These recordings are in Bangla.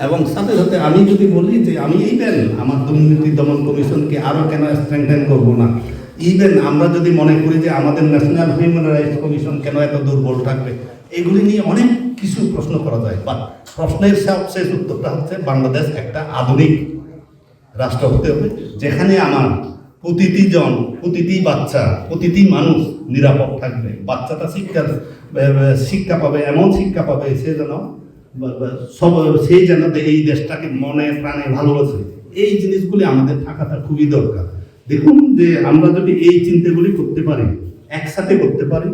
এবং সাথে সাথে আমি যদি বলি যে আমি ইভেন আমার দুর্নীতি দমন কমিশনকে আরও কেন স্ট্রেংথেন করব না, ইভেন আমরা যদি মনে করি যে আমাদের ন্যাশনাল হিউম্যান রাইটস কমিশন কেন এত দুর্বল থাকবে, এগুলি নিয়ে অনেক কিছু প্রশ্ন করা যায়। বা প্রশ্নের সবশেষ উত্তরটা হচ্ছে বাংলাদেশ একটা আধুনিক রাষ্ট্র হতে হবে, যেখানে আমার প্রতিটি জন, প্রতিটি বাচ্চা, প্রতিটি মানুষ নিরাপদ থাকবে। বাচ্চাটা শিক্ষা পাবে, এমন শিক্ষা পাবে সে যেন সেই যেন এই দেশটাকে মনে প্রাণে ভালোবাসে। এই জিনিসগুলি আমাদের থাকাটা খুবই দরকার। দেখুন যে আমরা যদি এই চিন্তাগুলি করতে পারি, একসাথে করতে পারি,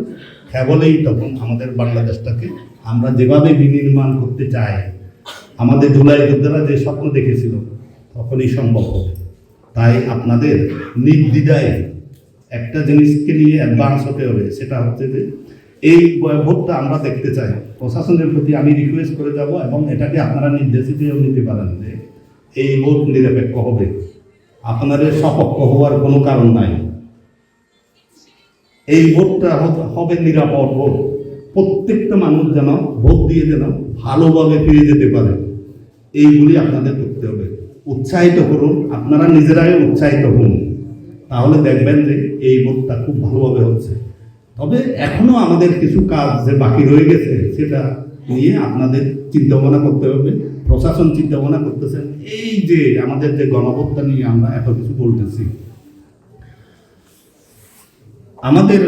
কেবলই তখন আমাদের বাংলাদেশটাকে আমরা যেভাবে বিনির্মাণ করতে চাই, আমাদের জুলাই যোদ্ধারা যে স্বপ্ন দেখেছিল, তখনই সম্ভব হবে। তাই আপনাদের নির্দ্বিধায় একটা জিনিসকে নিয়ে অ্যাডভান্স হতে হবে, সেটা হচ্ছে যে এই ভোটটা আমরা দেখতে চাই। প্রশাসনের প্রতি আমি রিকোয়েস্ট করে যাব এবং এটাকে আপনারা নির্দেশিতও নিতে পারেন যে এই ভোট নিরপেক্ষ হবে, আপনাদের সপক্ষ হওয়ার কোনো কারণ নাই। এই ভোটটা হবে নিরাপদ ভোট, প্রত্যেকটা মানুষ যেন ভোট দিয়ে যেন ভালোভাবে ফিরে যেতে পারে, এইগুলি আপনাদের করতে হবে। উৎসাহিত করুন, আপনারা নিজেরাই উৎসাহিত হন, তাহলে দেখবেন যে এই ভোটটা খুব ভালোভাবে হচ্ছে। তবে এখনো আমাদের কিছু কাজ যে বাকি রয়ে গেছে, সেটা নিয়ে আপনাদের চিন্তাভাবনা করতে হবে। প্রশাসন চিন্তাভাবনা করতেছেন। এই যে আমাদের যে গণহত্যা নিয়ে আমরা এত কিছু বলতেছি, আমাদের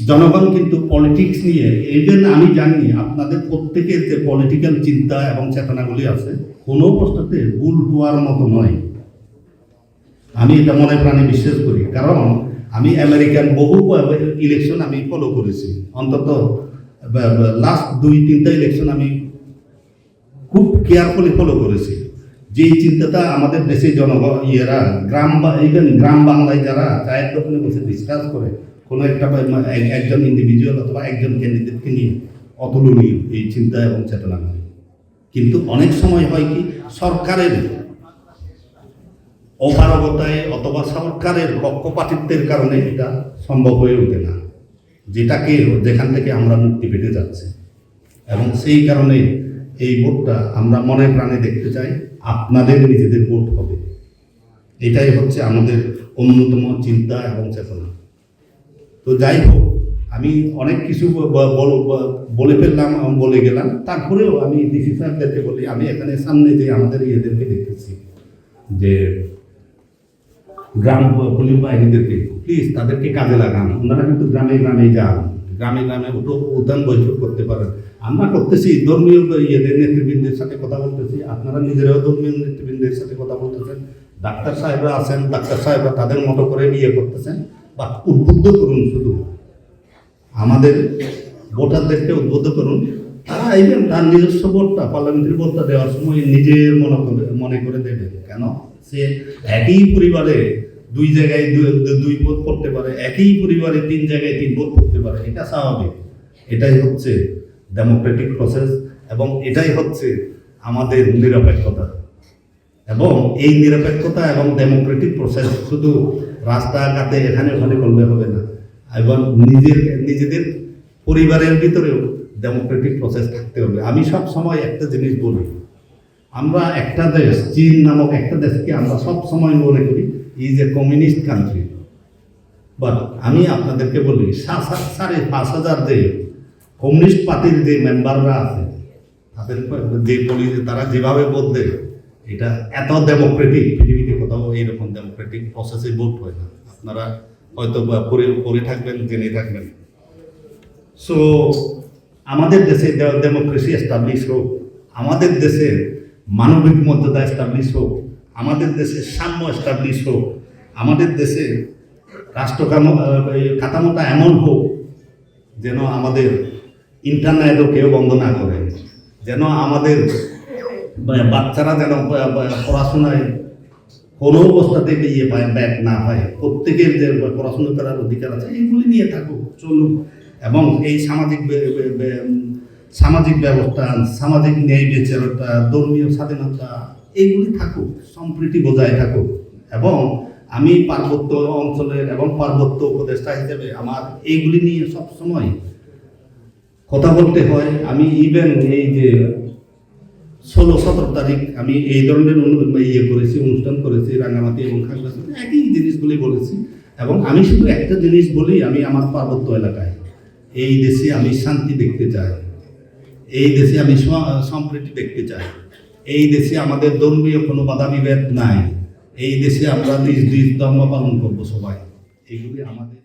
জনগণ কিন্তু পলিটিক্স নিয়ে, এই জন্য আমি জানি আপনাদের প্রত্যেকের যে পলিটিক্যাল চিন্তা এবং চেতনাগুলি আছে, কোনো অবস্থাতে ভুল হওয়ার মতো নয়। আমি এটা মনে প্রাণে বিশ্বাস করি, কারণ আমি আমেরিকান বহু ইলেকশন আমি ফলো করেছি। অন্তত লাস্ট 2-3টা ইলেকশন আমি খুব কেয়ারফুলি ফলো করেছি। যে চিন্তাটা আমাদের দেশে ইয়েরা গ্রাম বাংলায় যারা চায়ের দোকানে বসে ডিসকাস করে কোনো একটা একজন ইন্ডিভিজুয়াল অথবা একজন ক্যান্ডিডেটকে নিয়ে, অতুলনীয় এই চিন্তা এবং চেতনাগুলি। কিন্তু অনেক সময় হয় কি, সরকারের অপারগতায় অথবা সরকারের পক্ষপাতিত্বের কারণে এটা সম্ভব হয়ে ওঠে না, যেখান থেকে আমরা মুক্তি পেতে যাচ্ছি। এবং সেই কারণে এই ভোটটা আমরা মনে প্রাণে দেখতে চাই, আপনাদের নিজেদের ভোট হবে, এটাই হচ্ছে আমাদের অন্যতম চিন্তা এবং চেতনা। তো যাই হোক, আমি অনেক কিছু বলে ফেললাম এবং বলে গেলাম, তারপরেও আমি ডিসি সাহেবদেরকে বলি, আমি এখানে সামনে যে আমাদের ইয়েদেরকে দেখতেছি যে গ্রাম পুলিশ বাহিনীদেরকে, প্লিজ তাদেরকে কাজে লাগান। ওনারা কিন্তু গ্রামে গ্রামে যান, গ্রামে গ্রামে উদ্যান বৈঠক করতে পারেন। আমরা করতেছি, ধর্মীয় নেতৃবৃন্দের সাথে কথা বলতেছি, আপনারা নিজেরাও ধর্মীয় নেতৃবৃন্দের সাথে কথা বলতেছেন। ডাক্তার সাহেবরা আছেন, ডাক্তার সাহেবরা তাদের মতো করে ইয়ে করতেছেন। বা উদ্বুদ্ধ করুন, শুধু আমাদের ভোটারদেরকে উদ্বুদ্ধ করুন। তারা এইবেন তার নিজস্ব ভোটটা, পার্লামেন্টারি ভোটটা দেওয়ার সময় নিজের মনে করে দেবে। কেন? সে একই পরিবারে 2 জায়গায় 2 ভোট করতে পারে, একই পরিবারে 3 জায়গায় 3 ভোট করতে পারে, এটা স্বাভাবিক। এটাই হচ্ছে ডেমোক্রেটিক প্রসেস এবং এটাই হচ্ছে আমাদের নিরপেক্ষতা। এবং এই নিরপেক্ষতা এবং ডেমোক্রেটিক প্রসেস শুধু রাস্তাঘাটে এখানে ওখানে করলে হবে না, এবং নিজেদের পরিবারের ভিতরেও ডেমোক্রেটিক প্রসেস থাকতে হবে। আমি সব সময় একটা জিনিস বলি, আমরা একটা দেশ, চীন নামক একটা দেশকে আমরা সব সময় মনে করি is a communist country. But আমি আপনাদেরকে বলি, 5,500 যে কমিউনিস্ট পার্টির যে মেম্বাররা আছে, তাদের তারা যেভাবে ভোট দেয়, এটা এত ডেমোক্রেটিক, পৃথিবীতে কোথাও এইরকম ডেমোক্রেটিক প্রসেসে ভোট হয় না। আপনারা হয়তো পরে থাকবেন, জেনে থাকবেন। সো আমাদের দেশে ডেমোক্রেসি এস্টাবলিশ হোক, আমাদের দেশে মানবিক মর্যাদা এস্টাবলিশ হোক, আমাদের দেশে সাম্য এস্টাবলিশ হোক, আমাদের দেশে রাষ্ট্র কাঠামোটা এমন হোক যেন আমাদের ইন্টারনেটও কেউ বন্ধ না করে, যেন আমাদের বাচ্চারা যেন পড়াশোনায় কোনো অবস্থাতে ইয়ে পায়, ব্যাক না হয়, প্রত্যেকের যে পড়াশোনা করার অধিকার আছে, এইগুলি নিয়ে থাকুক, চলুক। এবং এই সামাজিক ব্যবস্থা, সামাজিক ন্যায় বিচারতা, ধর্মীয় স্বাধীনতা, এইগুলি থাকুক, সম্প্রীতি বজায় থাকুক। এবং আমি পার্বত্য অঞ্চলের এবং পার্বত্য উপদেষ্টা হিসেবে আমার এইগুলি নিয়ে সবসময় কথা বলতে হয়। আমি ইভেন এই যে 16-17 তারিখ আমি এই ধরনের করেছি, অনুষ্ঠান করেছি রাঙ্গামাটি এবং খাগড়াছড়ি, একই জিনিসগুলি বলেছি। এবং আমি শুধু একটা জিনিস বলি, আমি আমার পার্বত্য এলাকায় এই দেশে আমি শান্তি দেখতে চাই, এই দেশে আমি সম্প্রীতি দেখতে চাই, এই দেশে আমাদের ধর্মীয় কোনো বাধা বিভেদ নাই, এই দেশে আমরা নিজ নিজ ধর্ম পালন করবো সবাই, এইগুলি আমাদের।